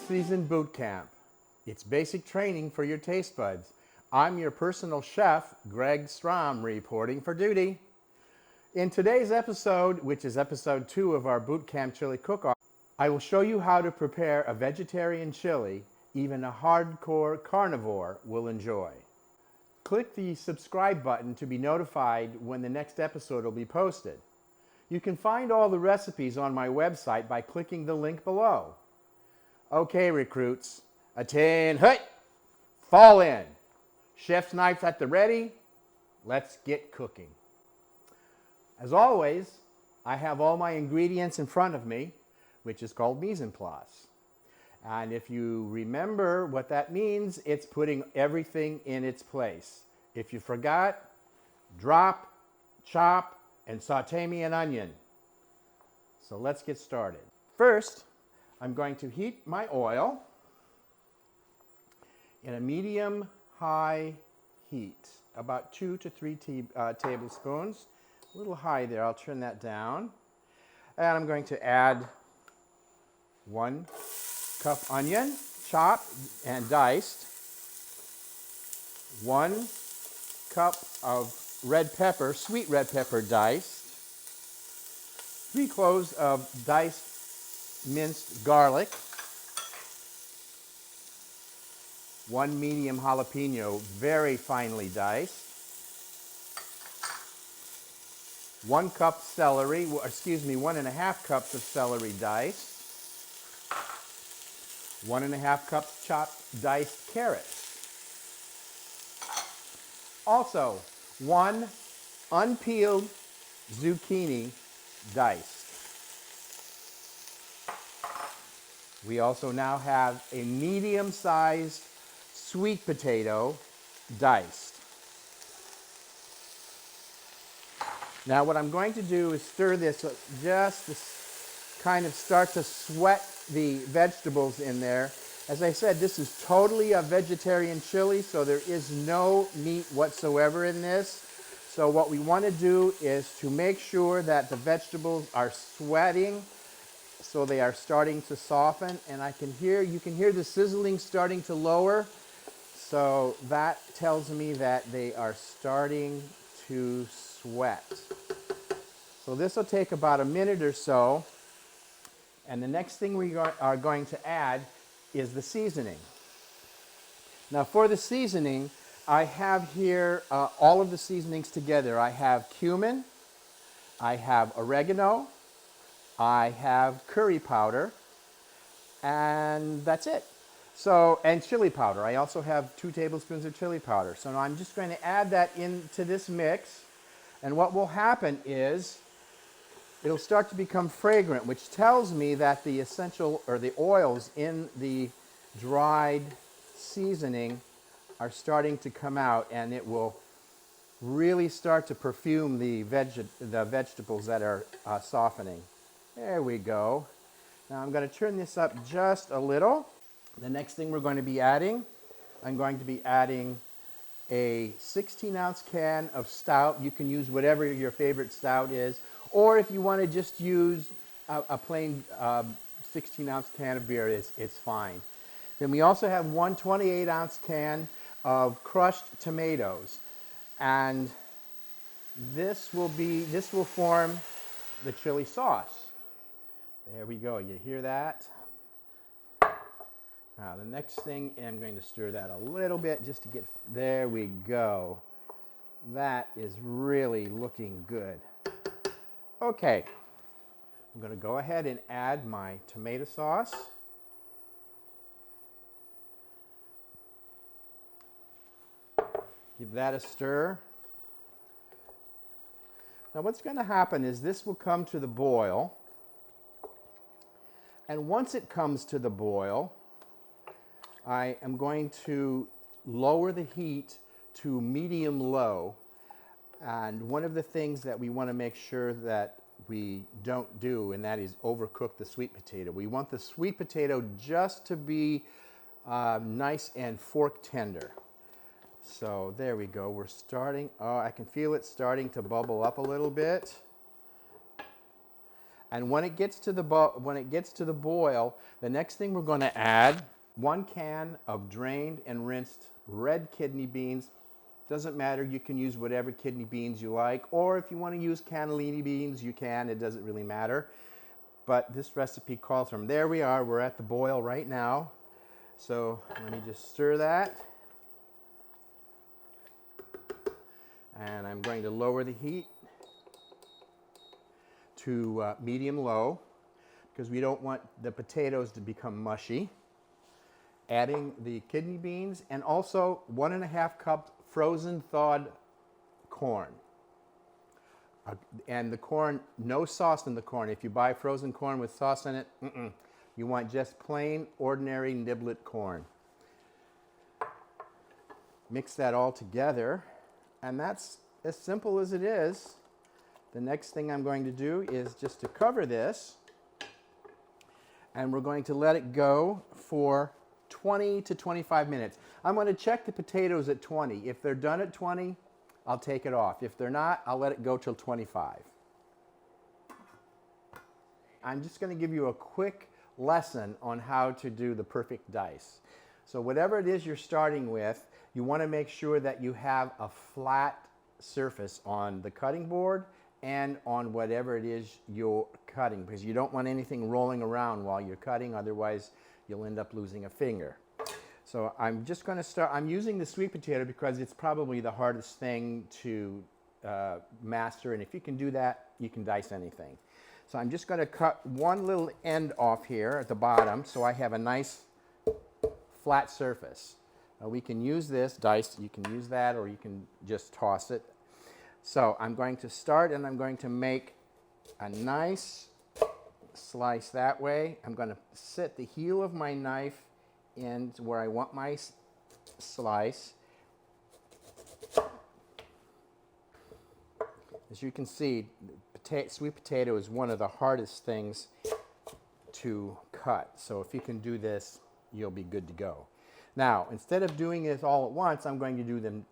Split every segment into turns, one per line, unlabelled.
Season Bootcamp. It's basic training for your taste buds. I'm your personal chef, Greg Strom, reporting for duty. In today's episode, which is episode 2 of our Bootcamp Chili Cook-Off, I will show you how to prepare a vegetarian chili even a hardcore carnivore will enjoy. Click the subscribe button to be notified when the next episode will be posted. You can find all the recipes on my website by clicking the link below. Okay, recruits, attain, hut, fall in. Chef's knife at the ready. Let's get cooking. As always, I have all my ingredients in front of me, which is called mise en place. And if you remember what that means, it's putting everything in its place. If you forgot, drop, chop, and saute me an onion. So let's get started. First, I'm going to heat my oil in a medium-high heat, about 2 to 3 tablespoons. A little high there, I'll turn that down. And I'm going to add 1 cup onion, chopped and diced, 1 cup of red pepper, sweet red pepper diced, 3 cloves of diced minced garlic, 1 medium jalapeno, very finely diced, 1 cup celery, 1.5 cups of celery diced, 1.5 cups chopped diced carrots. Also, 1 unpeeled zucchini diced. We also now have a medium-sized sweet potato diced. Now what I'm going to do is stir this just to kind of start to sweat the vegetables in there. As I said, this is totally a vegetarian chili, so there is no meat whatsoever in this. So what we want to do is to make sure that the vegetables are sweating, so they are starting to soften, and you can hear the sizzling starting to lower. So that tells me that they are starting to sweat. So this will take about a minute or so. And the next thing we are going to add is the seasoning. Now for the seasoning, I have here all of the seasonings together. I have cumin, I have oregano, I have curry powder, and that's it. So, and chili powder. I also have 2 tablespoons of chili powder. So now I'm just going to add that into this mix. And what will happen is it'll start to become fragrant, which tells me that the essential, or the oils in the dried seasoning are starting to come out, and it will really start to perfume the vegetables that are softening. There we go. Now I'm going to turn this up just a little. The next thing we're going to be adding, I'm going to be adding a 16-ounce can of stout. You can use whatever your favorite stout is, or if you want to just use a plain 16-ounce can of beer, it's fine. Then we also have 1 28-ounce can of crushed tomatoes, and this will form the chili sauce. There we go. You hear that? Now the next thing, I'm going to stir that a little bit just to get, there we go. That is really looking good. Okay, I'm going to go ahead and add my tomato sauce. Give that a stir. Now what's going to happen is this will come to the boil. And once it comes to the boil, I am going to lower the heat to medium-low. And one of the things that we want to make sure that we don't do, and that is overcook the sweet potato. We want the sweet potato just to be nice and fork tender. So there we go. We're starting. Oh, I can feel it starting to bubble up a little bit. And when it gets to the boil, the next thing we're going to add 1 can of drained and rinsed red kidney beans. Doesn't matter, you can use whatever kidney beans you like, or if you want to use cannellini beans, you can. It doesn't really matter. But this recipe calls for them. There we are, we're at the boil right now. So let me just stir that. And I'm going to lower the heat to medium-low because we don't want the potatoes to become mushy. Adding the kidney beans and also 1.5 cups frozen thawed corn. And the corn, no sauce in the corn. If you buy frozen corn with sauce in it, you want just plain, ordinary niblet corn. Mix that all together, and that's as simple as it is. The next thing I'm going to do is just to cover this, and we're going to let it go for 20 to 25 minutes. I'm going to check the potatoes at 20. If they're done at 20, I'll take it off. If they're not, I'll let it go till 25. I'm just going to give you a quick lesson on how to do the perfect dice. So whatever it is you're starting with, you want to make sure that you have a flat surface on the cutting board and on whatever it is you're cutting, because you don't want anything rolling around while you're cutting, otherwise you'll end up losing a finger. So I'm just going to start. I'm using the sweet potato because it's probably the hardest thing to master, and if you can do that, you can dice anything. So I'm just going to cut one little end off here at the bottom so I have a nice flat surface. We can use this dice, you can use that, or you can just toss it. So I'm going to start, and I'm going to make a nice slice that way. I'm going to set the heel of my knife in where I want my slice. As you can see, sweet potato is one of the hardest things to cut. So if you can do this, you'll be good to go. Now, instead of doing this all at once, I'm going to do them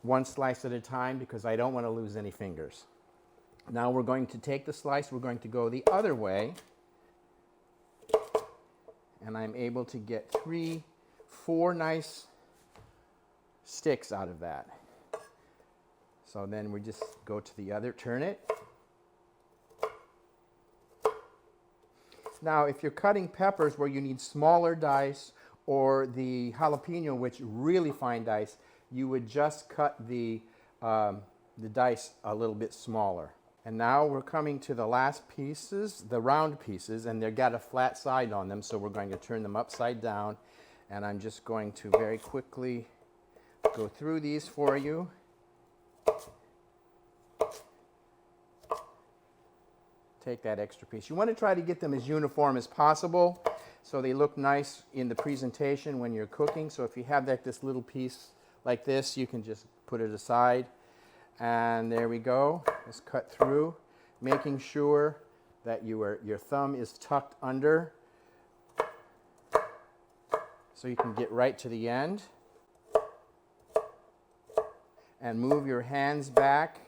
one slice at a time because I don't want to lose any fingers. Now we're going to take the slice, we're going to go the other way, and I'm able to get 4 nice sticks out of that. So then we just go to the other, turn it. Now if you're cutting peppers where you need smaller dice, or the jalapeno, which really fine dice, you would just cut the dice a little bit smaller. And now we're coming to the last pieces, the round pieces, and they've got a flat side on them, so we're going to turn them upside down. And I'm just going to very quickly go through these for you. Take that extra piece. You want to try to get them as uniform as possible so they look nice in the presentation when you're cooking. So if you have this little piece like this, you can just put it aside. And there we go. Let's cut through, making sure that your thumb is tucked under so you can get right to the end. And move your hands back,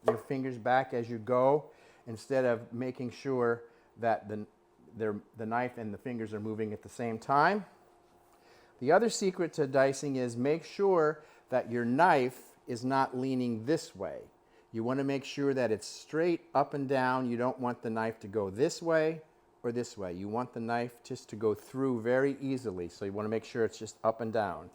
your fingers back as you go, instead of making sure that the knife and the fingers are moving at the same time. The other secret to dicing is make sure that your knife is not leaning this way. You want to make sure that it's straight up and down. You don't want the knife to go this way or this way. You want the knife just to go through very easily. So you want to make sure it's just up and down.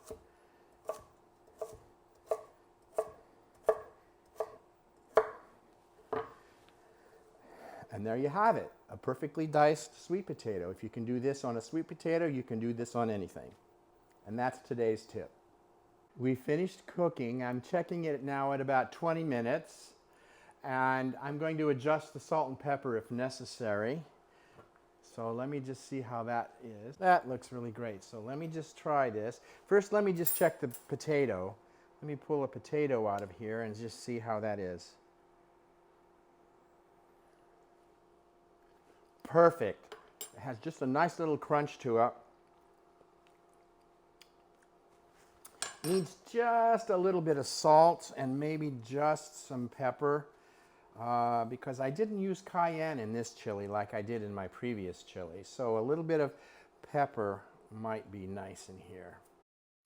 And there you have it, a perfectly diced sweet potato. If you can do this on a sweet potato, you can do this on anything. And that's today's tip. We finished cooking. I'm checking it now at about 20 minutes. And I'm going to adjust the salt and pepper if necessary. So let me just see how that is. That looks really great. So let me just try this. First, let me just check the potato. Let me pull a potato out of here and just see how that is. Perfect. It has just a nice little crunch to it. Needs just a little bit of salt and maybe just some pepper. because I didn't use cayenne in this chili like I did in my previous chili. So a little bit of pepper might be nice in here.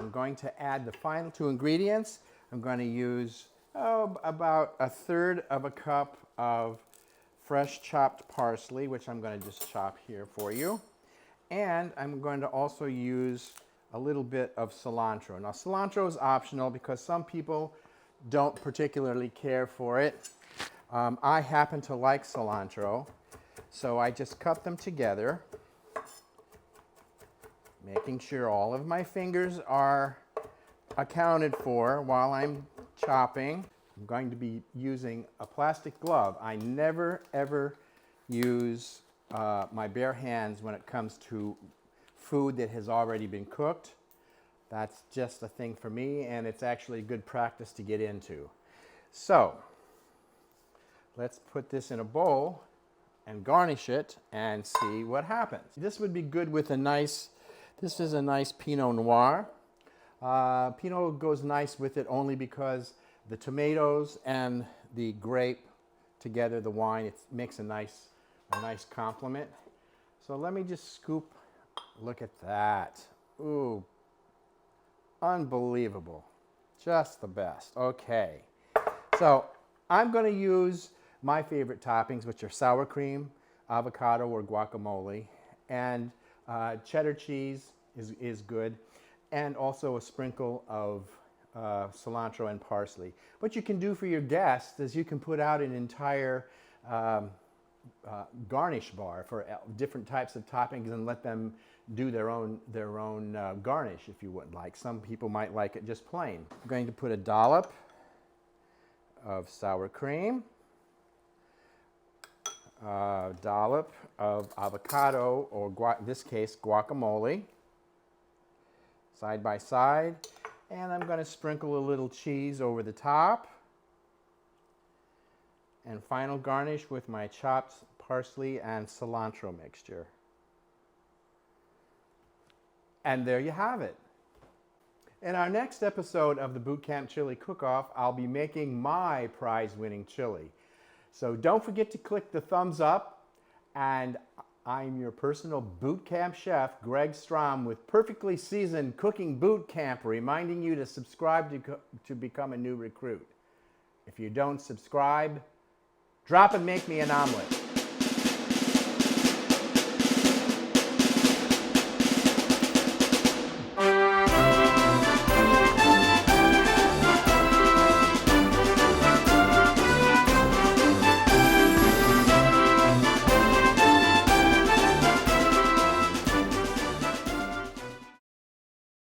I'm going to add the final two ingredients. I'm going to use about 1/3 of a cup of fresh chopped parsley, which I'm going to just chop here for you. And I'm going to also use a little bit of cilantro. Now, cilantro is optional because some people don't particularly care for it. I happen to like cilantro, so I just cut them together, making sure all of my fingers are accounted for while I'm chopping. I'm going to be using a plastic glove. I never ever use my bare hands when it comes to food that has already been cooked. That's just a thing for me, and it's actually good practice to get into. So let's put this in a bowl and garnish it and see what happens. This would be good with this is a nice Pinot Noir. Pinot goes nice with it only because the tomatoes and the grape together, the wine, it makes a nice complement. So let me just scoop. Look at that. Ooh, unbelievable. Just the best. Okay. So I'm going to use my favorite toppings, which are sour cream, avocado, or guacamole, and cheddar cheese is good, and also a sprinkle of cilantro and parsley. What you can do for your guests is you can put out an entire garnish bar for different types of toppings and let them do their own garnish if you would like. Some people might like it just plain. I'm going to put a dollop of sour cream, a dollop of avocado, or in this case guacamole, side by side, and I'm going to sprinkle a little cheese over the top, and final garnish with my chopped parsley and cilantro mixture. And there you have it. In our next episode of the Bootcamp Chili Cook-Off, I'll be making my prize-winning chili. So don't forget to click the thumbs up, and I'm your personal boot camp chef, Greg Strom, with Perfectly Seasoned Cooking Boot Camp, reminding you to subscribe to become a new recruit. If you don't subscribe, drop and make me an omelet.